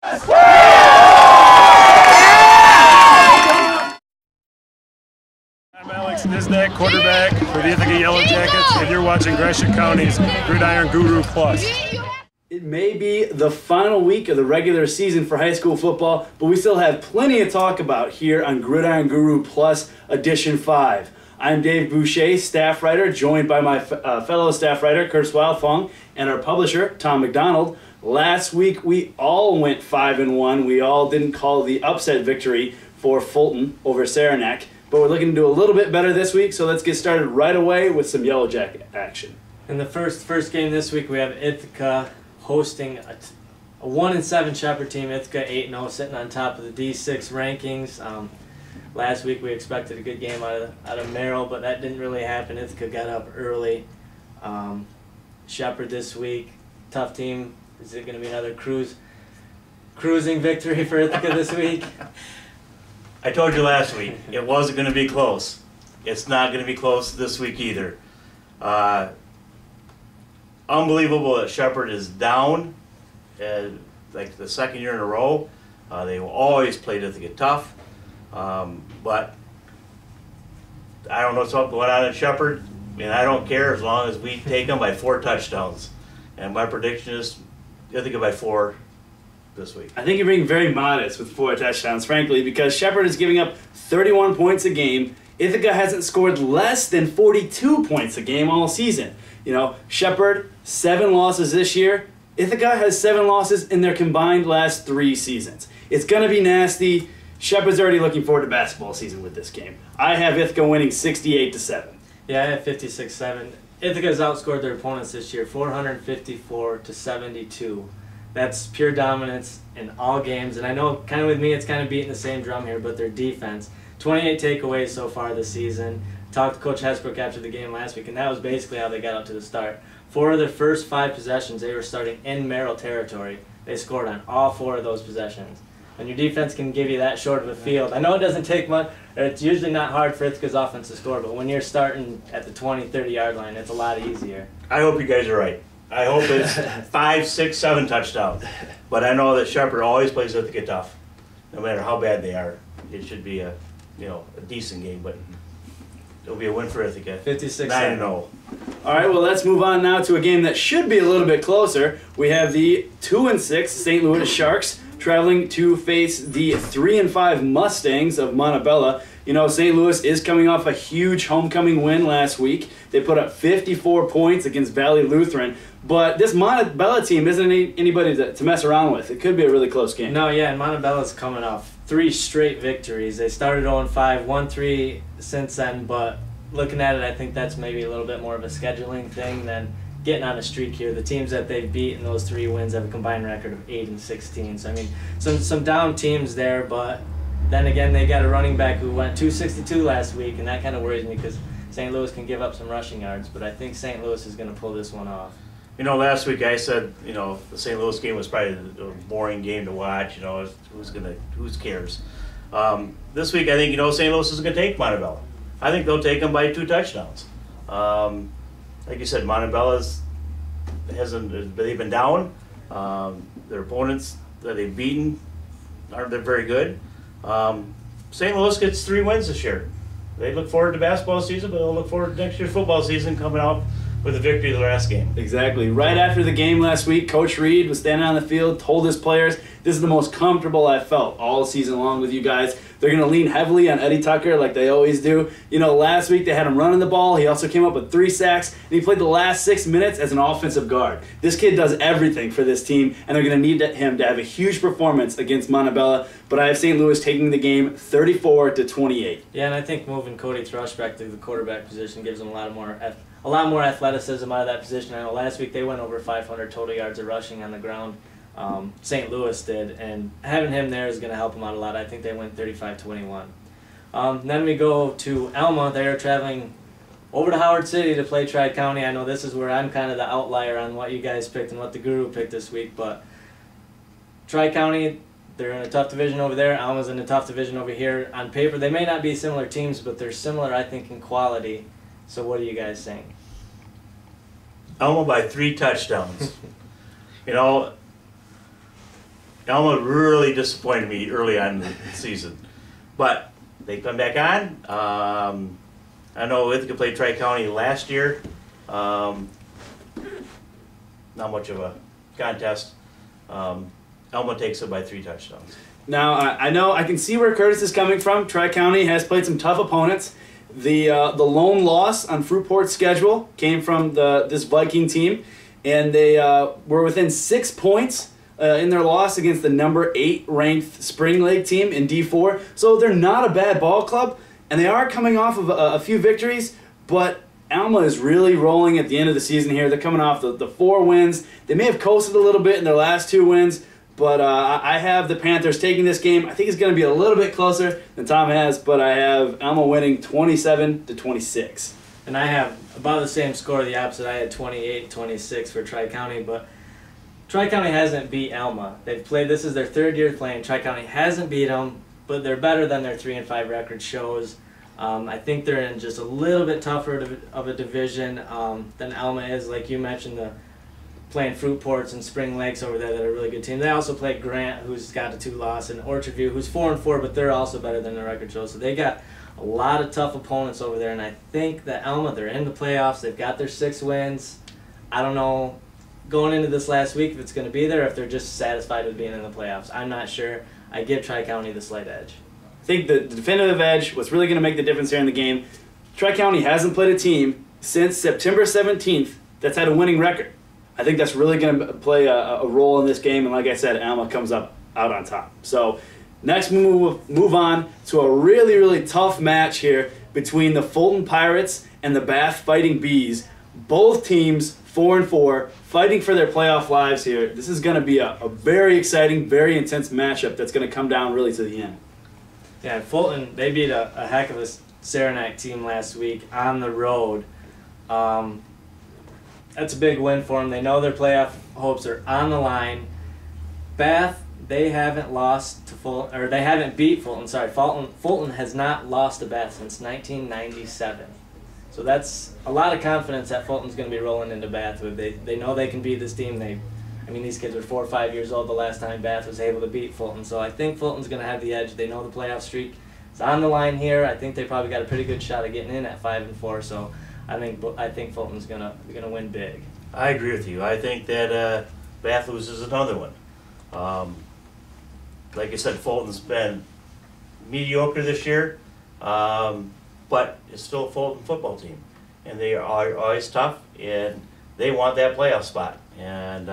I'm Alex Nisnak, quarterback for the Ithaca Yellow Jackets, and you're watching Gratiot County's Gridiron Gurus Plus. It may be the final week of the regular season for high school football, but we still have plenty to talk about here on Gridiron Guru Plus Edition 5. I'm Dave Boucher, staff writer, joined by my fellow staff writer, Curtis Wildfong, and our publisher, Tom McDonald. Last week, we all went 5-1. We all didn't call the upset victory for Fulton over Saranac, but we're looking to do a little bit better this week, so let's get started right away with some Yellow Jacket action. In the first game this week, we have Ithaca hosting a 1-7 Shepherd team. Ithaca 8-0, sitting on top of the D6 rankings. Last week we expected a good game out of Merrill, but that didn't really happen. Ithaca got up early. Shepherd this week, tough team. Is it going to be another cruising victory for Ithaca this week? I told you last week, it wasn't going to be close. It's not going to be close this week either. Unbelievable that Shepherd is down, like the second year in a row. They always played Ithaca tough, but I don't know what's going on at Shepherd, and I don't care as long as we take them by 4 touchdowns. And my prediction is Ithaca by 4 this week. I think you're being very modest with 4 touchdowns, frankly, because Shepherd is giving up 31 points a game. Ithaca hasn't scored less than 42 points a game all season. You know, Shepherd, 7 losses this year. Ithaca has 7 losses in their combined last 3 seasons. It's going to be nasty. Shepherd's already looking forward to basketball season with this game. I have Ithaca winning 68-7. Yeah, I have 56-7. Ithaca's outscored their opponents this year 454-72. That's pure dominance in all games. And I know kind of with me it's kind of beating the same drum here, but their defense, 28 takeaways so far this season. Talked to Coach Hesbrook after the game last week, and that was basically how they got up to the start. 4 of their first 5 possessions, they were starting in Merrill territory. They scored on all 4 of those possessions. And your defense can give you that short of a field. I know it doesn't take much, it's usually not hard for Ithaca's offense to score, but when you're starting at the 20, 30-yard line, it's a lot easier. I hope you guys are right. I hope it's 5, 6, 7 touchdowns. But I know that Shepherd always plays Ithaca tough. No matter how bad they are, it should be a decent game, but it'll be a win for Ithaca. 56-7. 9-0. All right, well, let's move on now to a game that should be a little bit closer. We have the 2-6 St. Louis Sharks traveling to face the 3-5 Mustangs of Montebello. You know, St. Louis is coming off a huge homecoming win last week. They put up 54 points against Valley Lutheran. But this Montebello team isn't anybody to mess around with. It could be a really close game. No, yeah, and Montebello's coming off 3 straight victories. They started 0-5, won 3 since then, but looking at it, I think that's maybe a little bit more of a scheduling thing than getting on a streak here. The teams that they've beat in those 3 wins have a combined record of 8-16. So, I mean, some down teams there, but then again, they got a running back who went 262 last week, and that kind of worries me because St. Louis can give up some rushing yards, but I think St. Louis is going to pull this one off. You know, last week I said, the St. Louis game was probably a boring game to watch. Who cares? This week I think, St. Louis is going to take Montebello. I think they'll take them by 2 touchdowns. Like you said, Montebello they've been down. Their opponents that they've beaten aren't very good. St. Louis gets 3 wins this year. They look forward to basketball season, but they'll look forward to next year's football season coming out with a victory the last game. Exactly. Right after the game last week, Coach Reed was standing on the field, told his players, this is the most comfortable I've felt all season long with you guys. They're going to lean heavily on Eddie Tucker like they always do. Last week they had him running the ball. He also came up with 3 sacks, and he played the last 6 minutes as an offensive guard. This kid does everything for this team, and they're going to need him to have a huge performance against Montebello. But I have St. Louis taking the game 34-28. Yeah, and I think moving Cody Thrush back to the quarterback position gives them a lot more athleticism out of that position. I know last week they went over 500 total yards of rushing on the ground. St. Louis did, and having him there is going to help them out a lot. I think they win 35-21. Then we go to Alma. They're traveling over to Howard City to play Tri-County. I know this is where I'm kind of the outlier on what you guys picked and what the Guru picked this week, but Tri-County, they're in a tough division over there. Alma's in a tough division over here. On paper, they may not be similar teams, but they're similar, I think, in quality. So what do you guys think? Alma by 3 touchdowns. Alma really disappointed me early on in the season, but they come back on. I know Ithaca played Tri-County last year. Not much of a contest. Alma takes it by 3 touchdowns. Now, I know I can see where Curtis is coming from. Tri-County has played some tough opponents. The lone loss on Fruitport's schedule came from this Viking team, and they were within 6 points in their loss against the number 8 ranked Spring Lake team in D4. So they're not a bad ball club, and they are coming off of a few victories, but Alma is really rolling at the end of the season here. They're coming off the 4 wins. They may have coasted a little bit in their last 2 wins, but I have the Panthers taking this game. I think it's going to be a little bit closer than Tom has, but I have Alma winning 27-26. And I have about the same score, the opposite. I had 28-26 for Tri-County, but Tri-County hasn't beat Alma. They've played, this is their 3rd year playing. Tri-County hasn't beat them, but they're better than their 3-5 record shows. I think they're in just a little bit tougher of a division than Alma is. Like you mentioned, playing Fruitports and Spring Lakes over there that are a really good team. They also play Grant, who's got a 2 loss, and Orchard View, who's 4-4, but they're also better than the record shows. So they got a lot of tough opponents over there, and I think that Alma, they're in the playoffs. They've got their 6 wins. I don't know going into this last week if it's going to be there, or if they're just satisfied with being in the playoffs. I'm not sure. I give Tri-County the slight edge. I think the definitive edge, what's really going to make the difference here in the game, Tri-County hasn't played a team since September 17th that's had a winning record. I think that's really going to play a role in this game, and like I said, Alma comes up out on top. So next we move on to a really, really tough match here between the Fulton Pirates and the Bath Fighting Bees. Both teams 4-4, fighting for their playoff lives here. This is going to be a very exciting, very intense matchup that's going to come down really to the end. Yeah, Fulton, they beat a heck of a Saranac team last week on the road. That's a big win for them. They know their playoff hopes are on the line. Bath, they haven't lost to Fulton, or they haven't beat Fulton. Sorry, Fulton has not lost to Bath since 1997. So that's a lot of confidence that Fulton's going to be rolling into Bath with. They know they can beat this team. I mean, these kids were 4 or 5 years old the last time Bath was able to beat Fulton. So I think Fulton's going to have the edge. They know the playoff streak is on the line here. I think they probably got a pretty good shot of getting in at 5-4. So I think Fulton's gonna win big. I agree with you. I think that Bath loses another one. Like I said, Fulton's been mediocre this year, but it's still a Fulton football team, and they are always tough, and they want that playoff spot. And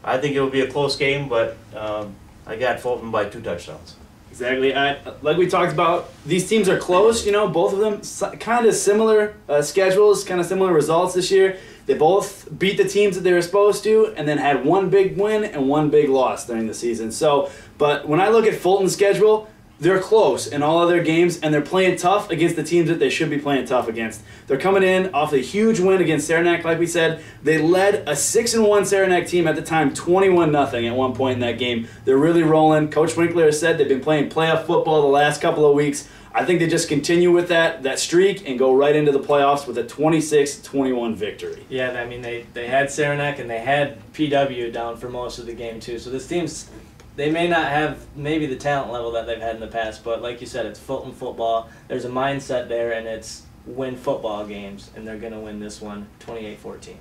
I think it will be a close game, but I got Fulton by 2 touchdowns. Exactly. Like we talked about, these teams are close, both of them kind of similar schedules, kind of similar results this year. They both beat the teams that they were supposed to and then had 1 big win and 1 big loss during the season. So, but when I look at Fulton's schedule, they're close in all of their games, and they're playing tough against the teams that they should be playing tough against. They're coming in off a huge win against Saranac, like we said. They led a 6-1 Saranac team at the time, 21-0 at one point in that game. They're really rolling. Coach Winkler has said they've been playing playoff football the last couple of weeks. I think they just continue with that streak and go right into the playoffs with a 26-21 victory. Yeah, I mean, they had Saranac and they had PW down for most of the game too. So this team's, they may not have maybe the talent level that they've had in the past, but like you said, it's Fulton football. There's a mindset there, and it's win football games, and they're going to win this one 28-14.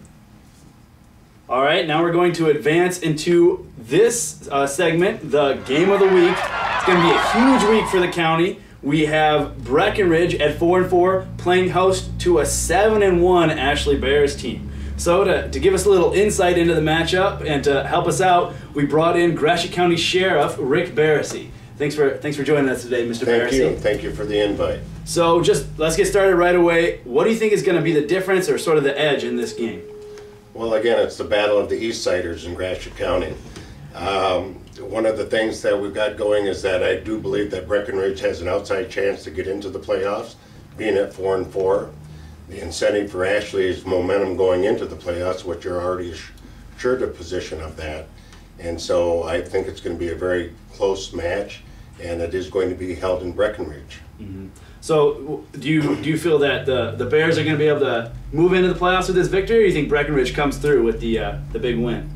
All right, now we're going to advance into this segment, the game of the week. It's going to be a huge week for the county. We have Breckenridge at 4-4 playing host to a 7-1 Ashley Bears team. So to give us a little insight into the matchup and to help us out, we brought in Gratiot County Sheriff Rick Barassi. Thanks for joining us today, Mr. Barassi. Thank you for the invite. So just let's get started right away. What do you think is going to be the difference or sort of the edge in this game? Well, again, it's the battle of the East Siders in Gratiot County. One of the things that we've got going is that I do believe that Breckenridge has an outside chance to get into the playoffs, being at 4-4. The incentive for Ashley is momentum going into the playoffs, which you're already assured a position of that. And so I think it's going to be a very close match, and it is going to be held in Breckenridge. Mm-hmm. So do you feel that the Bears are going to be able to move into the playoffs with this victory, or do you think Breckenridge comes through with the big win?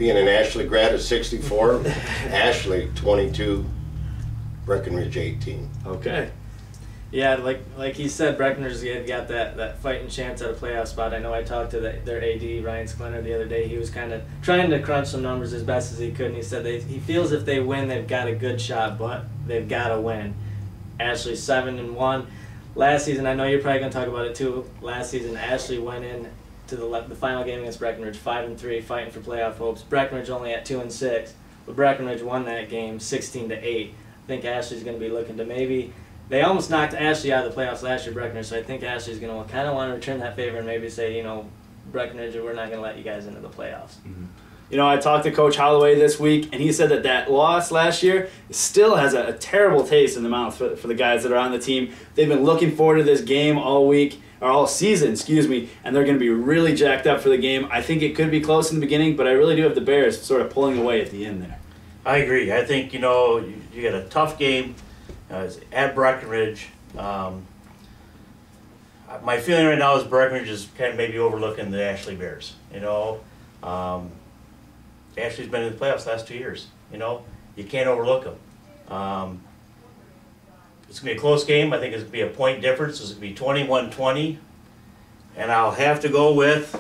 being an Ashley grad of 64, Ashley 22, Breckenridge 18. Okay. Yeah, like he said, Breckenridge got that fighting chance at a playoff spot. I know I talked to their AD, Ryan Sklinner, the other day. He was kind of trying to crunch some numbers as best as he could, and he said he feels if they win, they've got a good shot, but they've got to win. Ashley 7-1. Last season, I know you're probably going to talk about it too. Last season, Ashley went in to the final game against Breckenridge 5-3, fighting for playoff hopes. Breckenridge only at 2-6, but Breckenridge won that game 16-8. I think Ashley's going to be looking to maybe. They almost knocked Ashley out of the playoffs last year, Breckenridge, so I think Ashley's going to kind of want to return that favor and maybe say, you know, Breckenridge, we're not going to let you guys into the playoffs. Mm-hmm. You know, I talked to Coach Holloway this week, and he said that loss last year still has a terrible taste in the mouth for the guys that are on the team. They've been looking forward to this game all season, and they're going to be really jacked up for the game. I think it could be close in the beginning, but I really do have the Bears sort of pulling away at the end there. I agree. I think, you know, you got a tough game at Breckenridge. My feeling right now is Breckenridge is kind of maybe overlooking the Ashley Bears. You know, Ashley's been in the playoffs the last 2 years. You know, you can't overlook them. It's going to be a close game. I think it's going to be a point difference. It's going to be 21-20. And I'll have to go with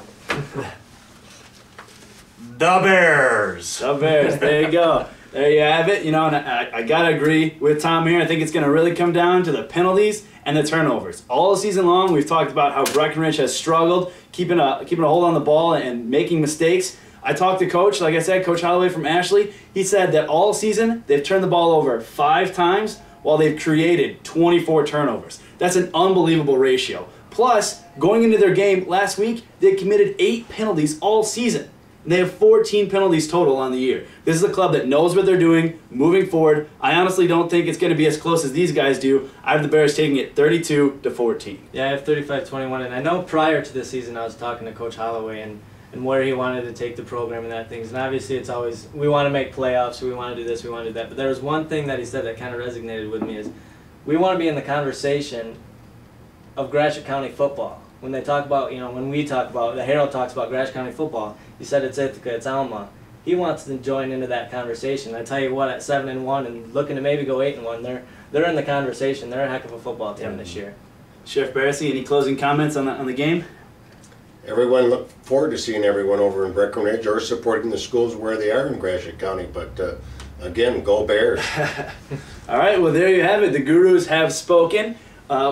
the Bears. The Bears. There you go. There you have it. You know, and I got to agree with Tom here. I think it's going to really come down to the penalties and the turnovers. All season long, we've talked about how Breckenridge has struggled keeping a hold on the ball and making mistakes. I talked to Coach, like I said, Coach Holloway from Ashley. He said that all season they've turned the ball over 5 times while they've created 24 turnovers. That's an unbelievable ratio. Plus, going into their game last week, they committed 8 penalties all season. And they have 14 penalties total on the year. This is a club that knows what they're doing moving forward. I honestly don't think it's going to be as close as these guys do. I have the Bears taking it 32-14. Yeah, I have 35-21, and I know prior to this season I was talking to Coach Holloway and where he wanted to take the program and that things. And obviously it's always, we want to make playoffs, we want to do this, we want to do that. But there was one thing that he said that kind of resonated with me is we want to be in the conversation of Gratiot County football. When they talk about, you know, when we talk about, the Herald talks about Gratiot County football, he said it's Ithaca, it's Alma. He wants to join into that conversation. I tell you what, at 7-1 and looking to maybe go 8-1, they're in the conversation. They're a heck of a football team this year. Sheriff Barrissey, any closing comments on the game? Everyone look forward to seeing everyone over in Breckenridge or supporting the schools where they are in Gratiot County. But again, go Bears. All right, well, there you have it. The Gurus have spoken.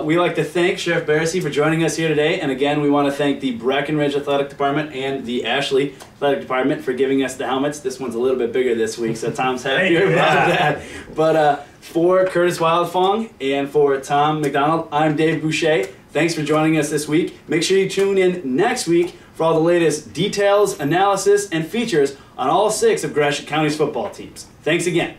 We like to thank Sheriff Barrissey for joining us here today. And again, we want to thank the Breckenridge Athletic Department and the Ashley Athletic Department for giving us the helmets. This one's a little bit bigger this week, so Tom's happier about that. But for Curtis Wildfong and for Tom McDonald, I'm Dave Boucher. Thanks for joining us this week. Make sure you tune in next week for all the latest details, analysis, and features on all 6 of Gratiot County's football teams. Thanks again.